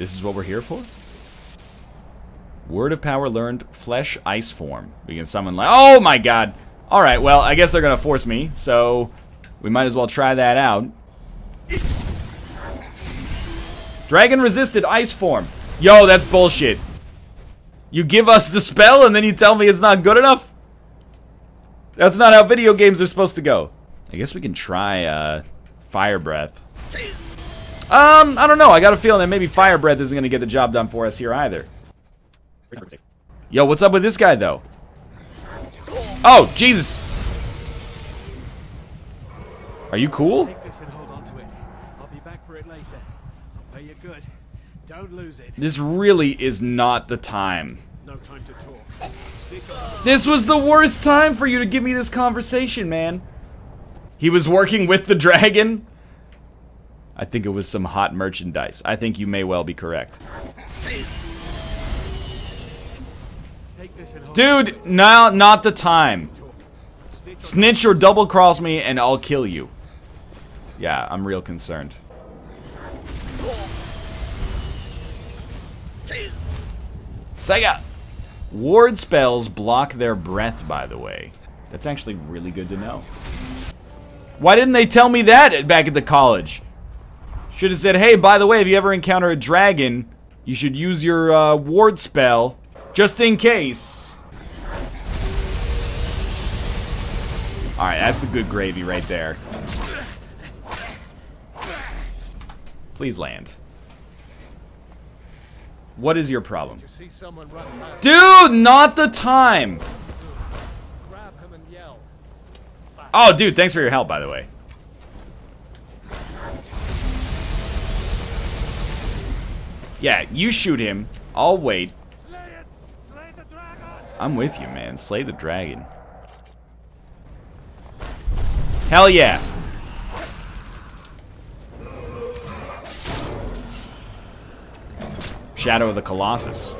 This is what we're here for? Word of power learned, flesh ice form. We can summon like, oh my god! Alright, well, I guess they're gonna force me, so we might as well try that out. Dragon resisted ice form. Yo, that's bullshit. You give us the spell and then you tell me it's not good enough? That's not how video games are supposed to go. I guess we can try fire breath. I don't know. I got a feeling that maybe fire breath isn't gonna get the job done for us here either. Yo, what's up with this guy though? Oh, Jesus. Are you cool? Take this and hold on to it. I'll be back for it later. I'll pay you good. Don't lose it. This really is not the time. No time to talk. This was the worst time for you to give me this conversation, man. He was working with the dragon? I think it was some hot merchandise. I think you may well be correct. Dude, now not the time. Snitch or double cross me and I'll kill you. Yeah, I'm real concerned. Sega! Ward spells block their breath, by the way. That's actually really good to know. Why didn't they tell me that back at the college? Should have said, hey, by the way, if you ever encounter a dragon, you should use your ward spell just in case. Alright, that's the good gravy right there. Please land. What is your problem? Dude, not the time! Oh, dude, thanks for your help, by the way. Yeah, you shoot him. I'll wait. I'm with you, man. Slay the dragon. Hell yeah. Shadow of the Colossus.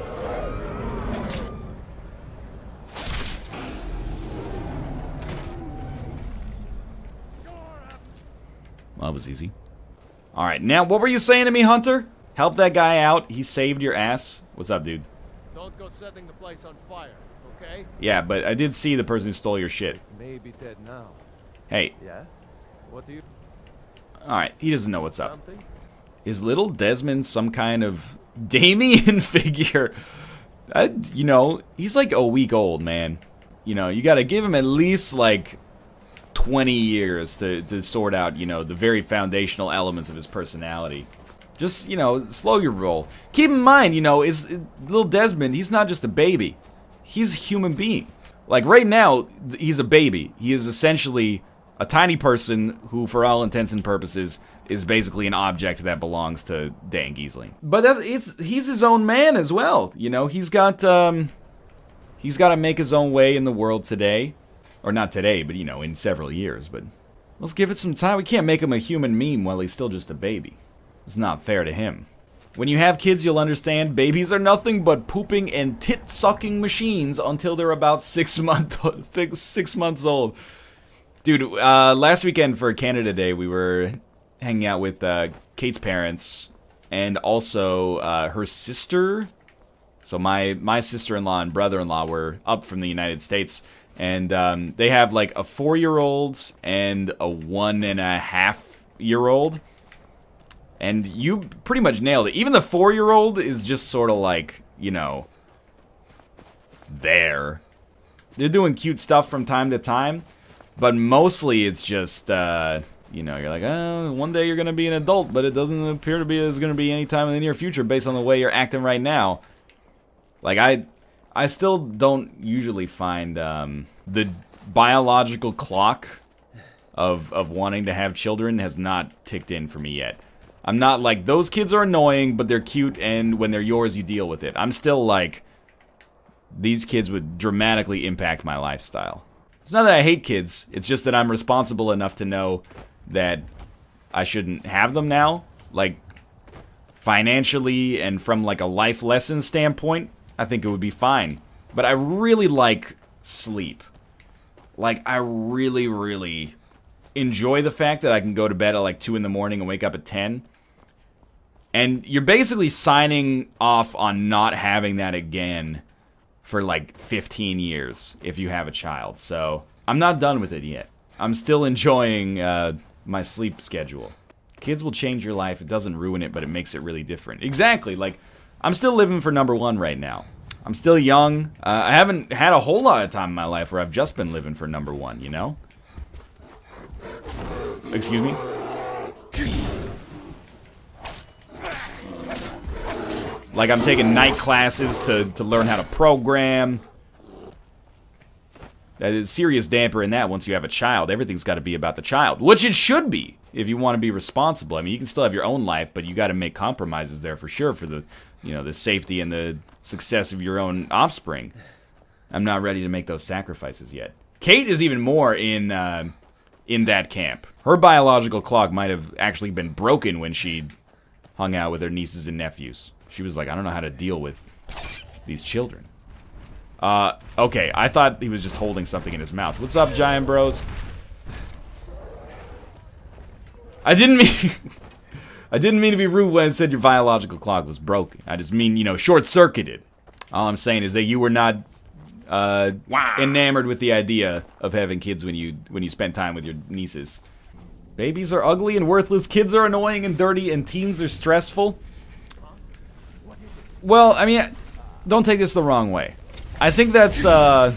Well, that was easy. Alright, now what were you saying to me, Hunter? Help that guy out. He saved your ass. What's up, dude? Don't go setting the place on fire, okay? Yeah, but I did see the person who stole your shit. Maybe dead now. Hey. Yeah? What do you... Alright, he doesn't know what's up. Something? Is little Desmond some kind of Damien figure? You know, he's like a week old, man. You know, you gotta give him at least like 20 years to sort out, you know, the very foundational elements of his personality. Just, you know, slow your roll. Keep in mind, you know, little Desmond, he's not just a baby. He's a human being. Like, right now, he's a baby. He is essentially a tiny person who, for all intents and purposes, is basically an object that belongs to Dan Giesling. But he's his own man as well. You know, he's got to make his own way in the world today. Or not today, but, you know, in several years. But let's give it some time. We can't make him a human meme while he's still just a baby. It's not fair to him. When you have kids, you'll understand babies are nothing but pooping and tit-sucking machines until they're about 6 months old. Dude, last weekend for Canada Day, we were hanging out with Kate's parents and also her sister. So my sister-in-law and brother-in-law were up from the United States, and they have like a 4-year-old and a 1.5-year-old. And you pretty much nailed it. Even the 4-year-old is just sort of like, you know, there. They're doing cute stuff from time to time, but mostly it's just, you know, you're like, oh, one day you're going to be an adult, but it doesn't appear to be there's going to be any time in the near future based on the way you're acting right now. Like, I still don't usually find the biological clock of wanting to have children has not ticked in for me yet. I'm not like, those kids are annoying, but they're cute, and when they're yours, you deal with it. I'm still like, these kids would dramatically impact my lifestyle. It's not that I hate kids, it's just that I'm responsible enough to know that I shouldn't have them now. Like, financially and from like a life lesson standpoint, I think it would be fine. But I really like sleep. Like, I really, really enjoy the fact that I can go to bed at like 2 in the morning and wake up at 10. And you're basically signing off on not having that again for like 15 years if you have a child. So I'm not done with it yet. I'm still enjoying my sleep schedule. Kids will change your life. It doesn't ruin it, but it makes it really different. Exactly. Like, I'm still living for number one right now. I'm still young. I haven't had a whole lot of time in my life where I've just been living for number one, you know? Excuse me? Like, I'm taking night classes to learn how to program. That is a serious damper in that once you have a child. Everything's got to be about the child, which it should be if you want to be responsible. I mean, you can still have your own life, but you got to make compromises there for sure for the, you know, the safety and the success of your own offspring. I'm not ready to make those sacrifices yet. Kate is even more in that camp. Her biological clock might have actually been broken when she hung out with her nieces and nephews. She was like, I don't know how to deal with these children. Okay, I thought he was just holding something in his mouth. What's up, giant bros? I didn't mean to be rude when I said your biological clock was broken. I just mean, you know, short-circuited. All I'm saying is that you were not enamored with the idea of having kids when you spend time with your nieces. Babies are ugly and worthless, kids are annoying and dirty, and teens are stressful. Well, I mean, don't take this the wrong way. I think that's a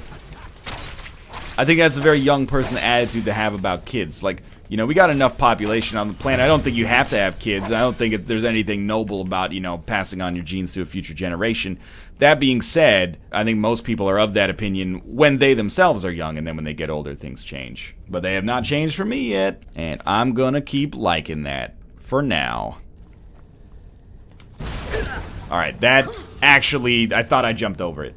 very young person attitude to have about kids. Like, you know, we got enough population on the planet. I don't think you have to have kids. I don't think there's anything noble about, you know, passing on your genes to a future generation. That being said, I think most people are of that opinion when they themselves are young, and then when they get older, things change. But they have not changed for me yet, and I'm gonna keep liking that for now. Alright, that actually, I thought I jumped over it.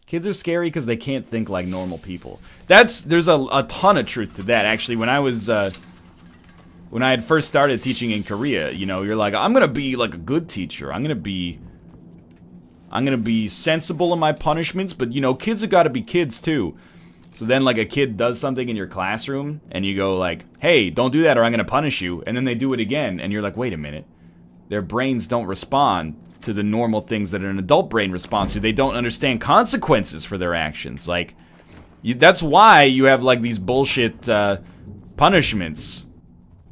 Kids are scary because they can't think like normal people. There's a ton of truth to that. Actually, when I had first started teaching in Korea, you know, you're like, I'm gonna be like a good teacher. I'm gonna be sensible in my punishments, but you know, kids have got to be kids too. So then, like, a kid does something in your classroom, and you go like, hey, don't do that or I'm gonna punish you, and then they do it again, and you're like, wait a minute. Their brains don't respond to the normal things that an adult brain responds to. They don't understand consequences for their actions. Like, that's why you have, like, these bullshit punishments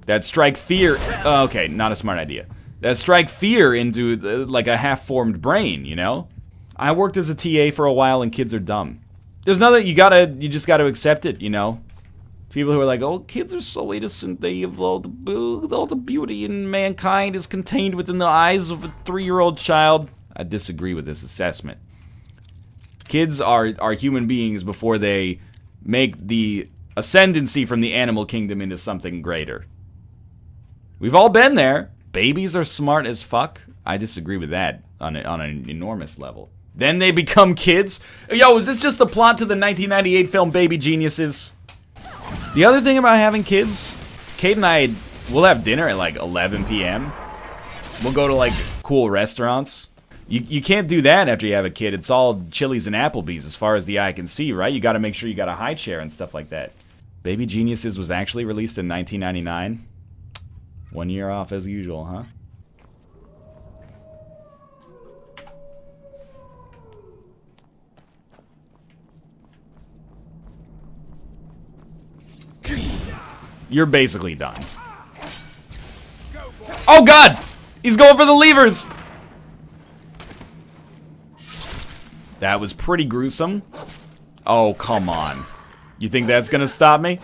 that strike fear. Okay, not a smart idea. That strike fear into, like, a half-formed brain, you know? I worked as a TA for a while, and kids are dumb. There's nothing, you just gotta accept it, you know? People who are like, oh, kids are so innocent, they have all the beauty in mankind is contained within the eyes of a 3-year-old child. I disagree with this assessment. Kids are human beings before they make the ascendancy from the animal kingdom into something greater. We've all been there. Babies are smart as fuck. I disagree with that on an enormous level. Then they become kids. Yo, is this just the plot to the 1998 film Baby Geniuses? The other thing about having kids, Kate and I, we'll have dinner at like 11 p.m. We'll go to like cool restaurants. You can't do that after you have a kid. It's all Chili's and Applebee's as far as the eye can see, right? You gotta make sure you got a high chair and stuff like that. Baby Geniuses was actually released in 1999. 1 year off as usual, huh? You're basically done. Oh god! He's going for the levers! That was pretty gruesome. Oh, come on. You think that's gonna stop me?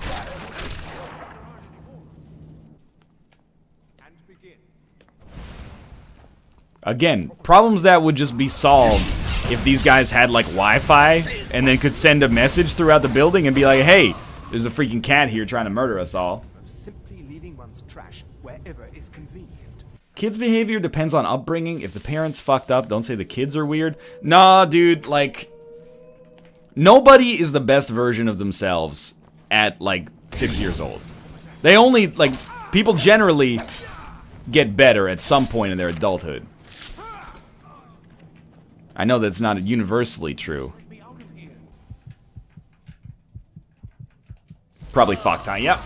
Again, problems that would just be solved if these guys had like Wi-Fi and then could send a message throughout the building and be like, hey, there's a freaking cat here trying to murder us all. Simply leaving one's trash wherever is convenient. Kids' behavior depends on upbringing. If the parents fucked up, don't say the kids are weird. Nah, dude, like, nobody is the best version of themselves at, like, 6 years old. They only, like, people generally get better at some point in their adulthood. I know that's not universally true. Probably fucked, huh? Yep.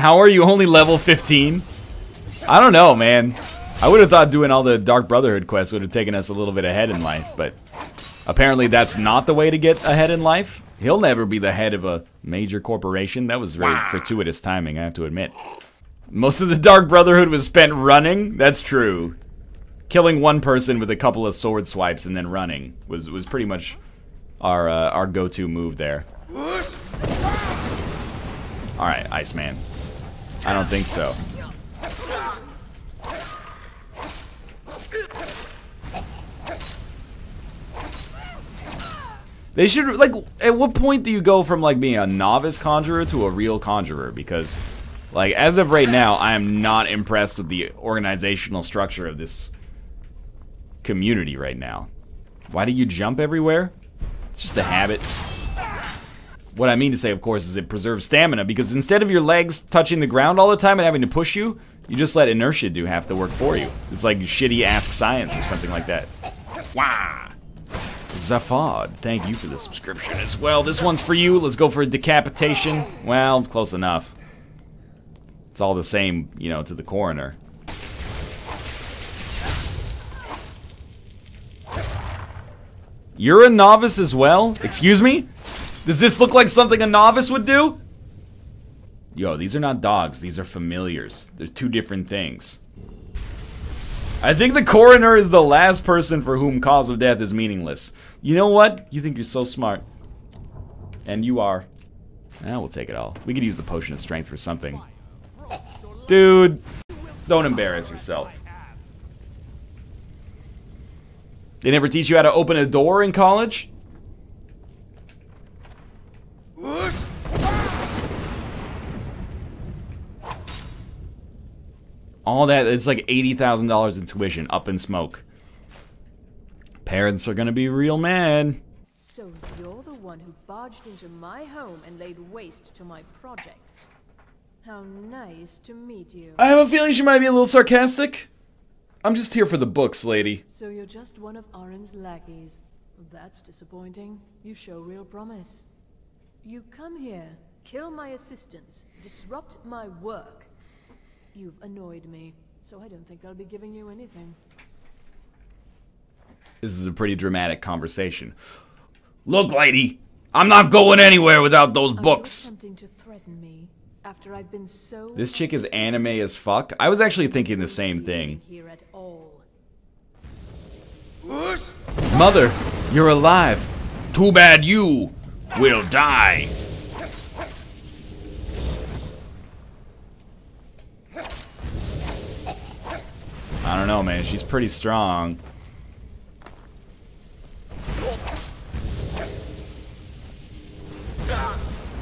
How are you only level 15? I don't know, man. I would have thought doing all the Dark Brotherhood quests would have taken us a little bit ahead in life, but apparently that's not the way to get ahead in life. He'll never be the head of a major corporation. That was very fortuitous timing, I have to admit. Most of the Dark Brotherhood was spent running. That's true. Killing one person with a couple of sword swipes and then running was pretty much our go-to move there. Alright, Iceman. I don't think so. They should, like, at what point do you go from, like, being a novice conjurer to a real conjurer? Because, like, as of right now, I am not impressed with the organizational structure of this community right now. Why do you jump everywhere? It's just a habit. What I mean to say, of course, is it preserves stamina, because instead of your legs touching the ground all the time and having to push you, you just let inertia do half the work for you. It's like shitty Ask Science or something like that. Wah! Zafad, thank you for the subscription as well. This one's for you. Let's go for a decapitation. Well, close enough. It's all the same, you know, to the coroner. You're a novice as well? Excuse me? Does this look like something a novice would do? Yo, these are not dogs. These are familiars. They're two different things. I think the coroner is the last person for whom cause of death is meaningless. You know what? You think you're so smart. And you are. We'll take it all. We could use the potion of strength for something. Dude, don't embarrass yourself. They never teach you how to open a door in college? All that, it's like $80,000 in tuition, up in smoke. Parents are gonna be real mad. So you're the one who barged into my home and laid waste to my projects. How nice to meet you. I have a feeling she might be a little sarcastic. I'm just here for the books, lady. So you're just one of Arin's lackeys. That's disappointing. You show real promise. You come here, kill my assistants, disrupt my work. You've annoyed me, so I don't think I'll be giving you anything. This is a pretty dramatic conversation. Look, lady, I'm not going anywhere without those books. Attempting to threaten me after I've been so. This chick is anime as fuck. I was actually thinking the same thing. Here at all. Mother, you're alive. Too bad you will die. I don't know, man. She's pretty strong.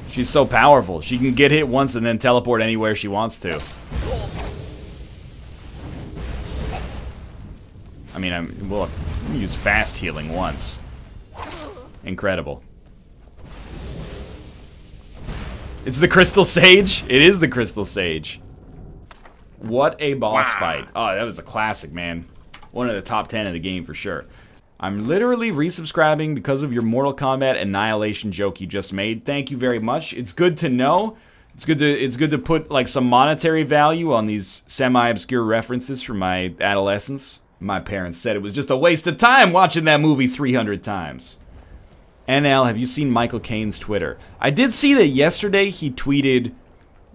She's so powerful. She can get hit once and then teleport anywhere she wants to. I mean, we'll have to use fast healing once. Incredible. It's the Crystal Sage? It is the Crystal Sage. What a boss fight. Oh, that was a classic, man. One of the top 10 of the game for sure. I'm literally resubscribing because of your Mortal Kombat Annihilation joke you just made. Thank you very much. It's good to know. It's good to put like some monetary value on these semi-obscure references from my adolescence. My parents said it was just a waste of time watching that movie 300 times. NL, have you seen Michael Caine's Twitter? I did see that yesterday he tweeted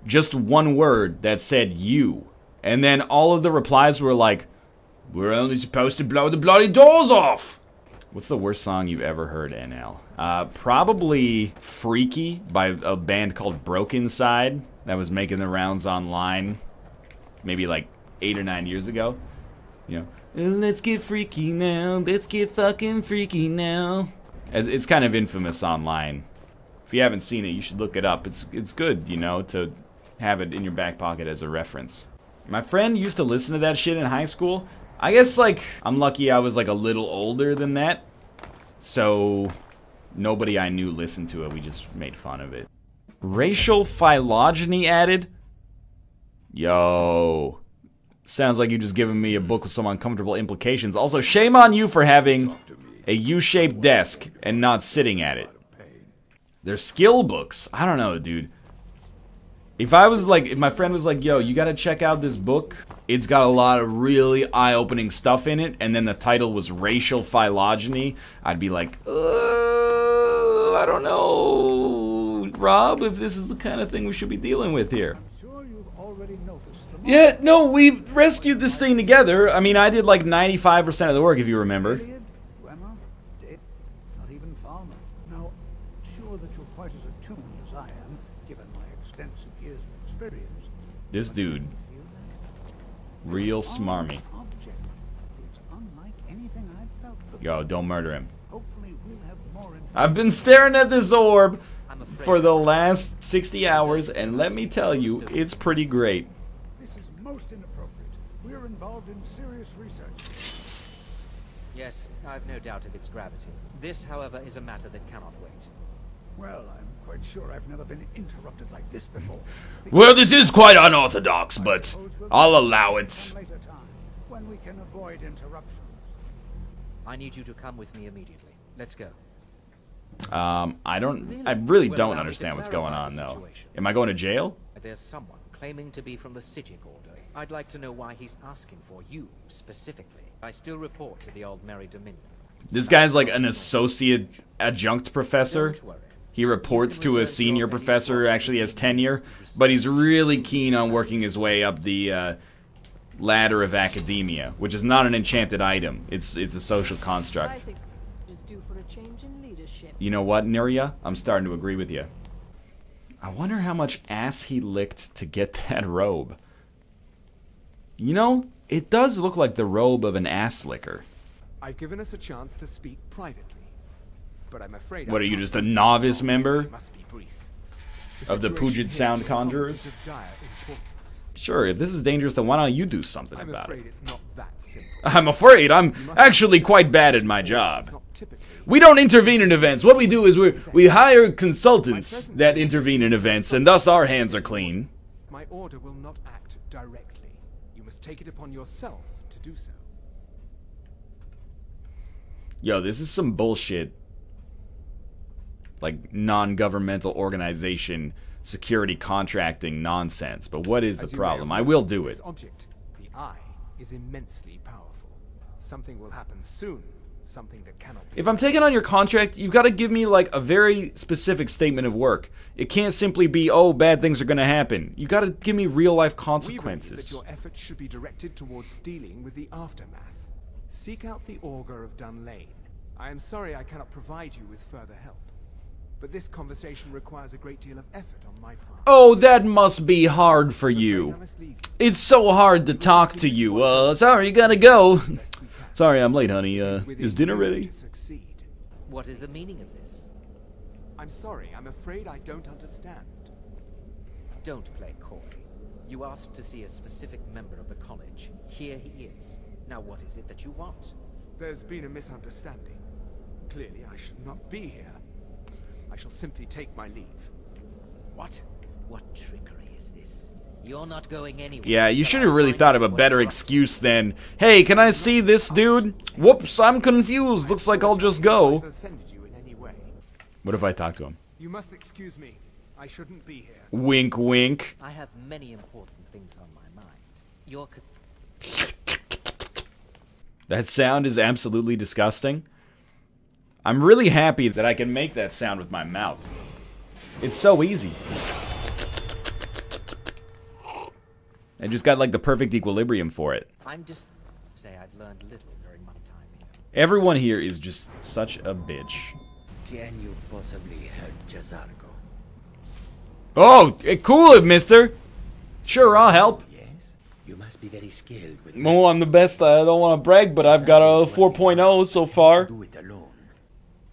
just one word that said you. And then all of the replies were like, we're only supposed to blow the bloody doors off. What's the worst song you've ever heard, NL? Probably Freaky by a band called Broken Side that was making the rounds online maybe like 8 or 9 years ago. You know, let's get freaky now, let's get fucking freaky now. It's kind of infamous online. If you haven't seen it, you should look it up. It's good, you know, to have it in your back pocket as a reference. My friend used to listen to that shit in high school. I guess, like, I'm lucky I was, like, a little older than that. So, nobody I knew listened to it. We just made fun of it. Racial phylogeny added? Yo. Sounds like you just given me a book with some uncomfortable implications. Also, shame on you for having a U-shaped desk and not sitting at it. They're skill books. I don't know, dude. If I was like, if my friend was like, yo, you gotta check out this book, it's got a lot of really eye-opening stuff in it, and then the title was Racial Phylogeny, I'd be like, I don't know, Rob, if this is the kind of thing we should be dealing with here. Yeah, no, we rescued this thing together. I mean, I did like 95% of the work, if you remember. This dude, real smarmy. Yo, don't murder him. I've been staring at this orb for the last 60 hours, and let me tell you, it's pretty great. This is most inappropriate. We're involved in serious research. Yes, I've no doubt of its gravity. This, however, is a matter that cannot wait. Well, I'm quite sure I've never been interrupted like this before. Well, this is quite unorthodox, but I'll allow it. Later time, when we can avoid interruptions. I need you to come with me immediately. Let's go. I really don't understand what's going on, though. Am I going to jail? There's someone claiming to be from the Sigil Order. I'd like to know why he's asking for you, specifically. I still report to the Old Merry Dominion. This guy's like an associate adjunct professor. Don't worry. He reports to a senior professor who actually has tenure, but he's really keen on working his way up the ladder of academia, which is not an enchanted item. It's a social construct. You know what, Neria? I'm starting to agree with you. I wonder how much ass he licked to get that robe. You know, it does look like the robe of an ass licker. I've given us a chance to speak privately, but I'm afraid. What, are you just a novice member Must be brief. of the Puget Sound Conjurers? Of dire importance. Sure, if this is dangerous, then why don't you do something I'm about it? afraid it's not that simple. I'm afraid I'm actually quite bad at my job. It's not typically. We don't intervene in events. What we do is we hire consultants that intervene in events, and thus our hands are clean. My order will not act directly. You must take it upon yourself to do so. Yo, this is some bullshit. Like, non-governmental organization, security contracting nonsense. But what is the problem? I will do it. This object, the eye, is immensely powerful. Something will happen soon. Something that cannot be. If I'm taking on your contract, you've got to give me, like, a very specific statement of work. It can't simply be, oh, bad things are going to happen. You got to give me real-life consequences. We believe that your efforts should be directed towards dealing with the aftermath. Seek out the Augur of Dunlane. I am sorry I cannot provide you with further help, but this conversation requires a great deal of effort on my part. Oh, that must be hard for you. It's so hard to talk to you. Sorry, you gotta go. Sorry, I'm late, honey. Is dinner ready? What is the meaning of this? I'm sorry, I'm afraid I don't understand. Don't play coy. You asked to see a specific member of the college. Here he is. Now what is it that you want? There's been a misunderstanding. Clearly, I should not be here. I shall simply take my leave. What? What trickery is this? You're not going anywhere. Yeah, you should have really thought of a better excuse than, hey, can I see this dude? Whoops, I'm confused. Looks like I'll just go. I've offended you in any way. What if I talk to him? You must excuse me. I shouldn't be here. Wink, wink. I have many important things on my mind. Your That sound is absolutely disgusting. I'm really happy that I can make that sound with my mouth. It's so easy. I just got like the perfect equilibrium for it. I'm just say I've learned little during my time here. Everyone here is just such a bitch. Can you possibly help Jazargo? Oh, cool it, mister. Sure, I'll help. Yes? You must be very skilled with Well, I'm the best. I don't want to brag, but I've got a 4.0 so far. do it alone.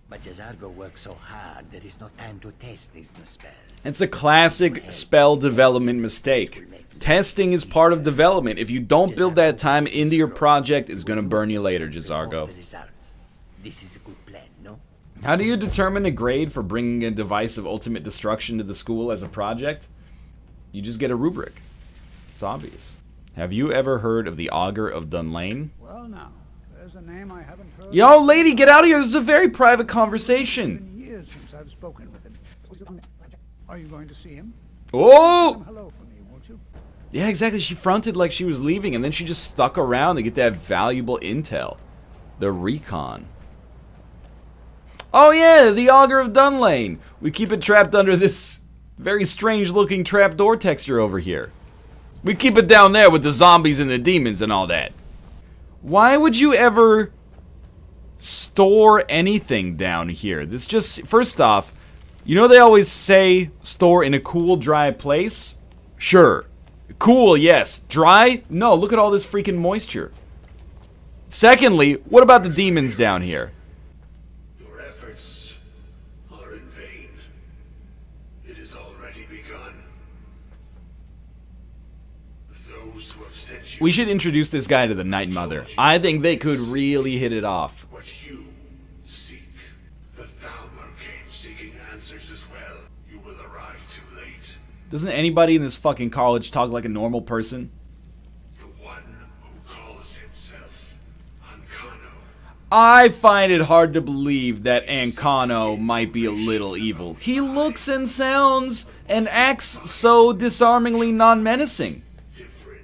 But Jazargo works so hard there is no time to test these new spells. It's a classic spell development mistake. Testing is part of development. If you don't build that time into your project, it's gonna burn you later, Jazargo. This is a good plan, no? How do you determine a grade for bringing a device of ultimate destruction to the school as a project? You just get a rubric. It's obvious. Have you ever heard of the Augur of Dunlane? Well, now, there's a name I haven't heard. Yo, lady, get out of here. This is a very private conversation. It's been years since I've spoken with him. Are you going to see him? Oh! Hello for me, won't you? Yeah, exactly. She fronted like she was leaving, and then she just stuck around to get that valuable intel. The recon. Oh yeah, the Augur of Dunlane. We keep it trapped under this very strange-looking trapdoor texture over here. We keep it down there with the zombies and the demons and all that. Why would you ever store anything down here? This just, first off, you know they always say store in a cool, dry place? Sure. Cool, yes. Dry? No, look at all this freaking moisture. Secondly, what about the demons down here? Your efforts are in vain. It has already begun. Those who have sent you We should introduce this guy to the Night Mother. I think they could really hit it off. what you seek. The Thalmor came seeking answers as well. You will arrive too late. Doesn't anybody in this fucking college talk like a normal person? The one who calls himself Ancano. I find it hard to believe that Ancano might be a little evil. He looks and sounds and acts so disarmingly non-menacing. Different.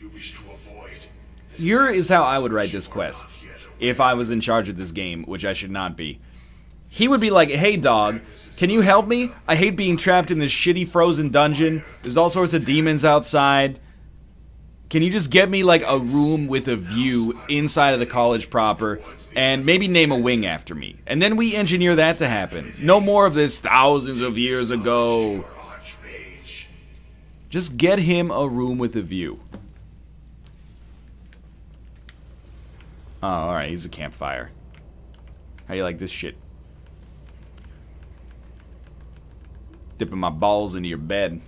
You wish to avoid. Here is how I would write this quest. If I was in charge of this game, which I should not be. He would be like, hey dog, can you help me? I hate being trapped in this shitty frozen dungeon. There's all sorts of demons outside. Can you just get me like a room with a view inside of the college proper and maybe name a wing after me? And then we engineer that to happen. No more of this thousands of years ago. Archmage. Just get him a room with a view. Oh, alright, he's a campfire. How you like this shit? Dipping my balls into your bed.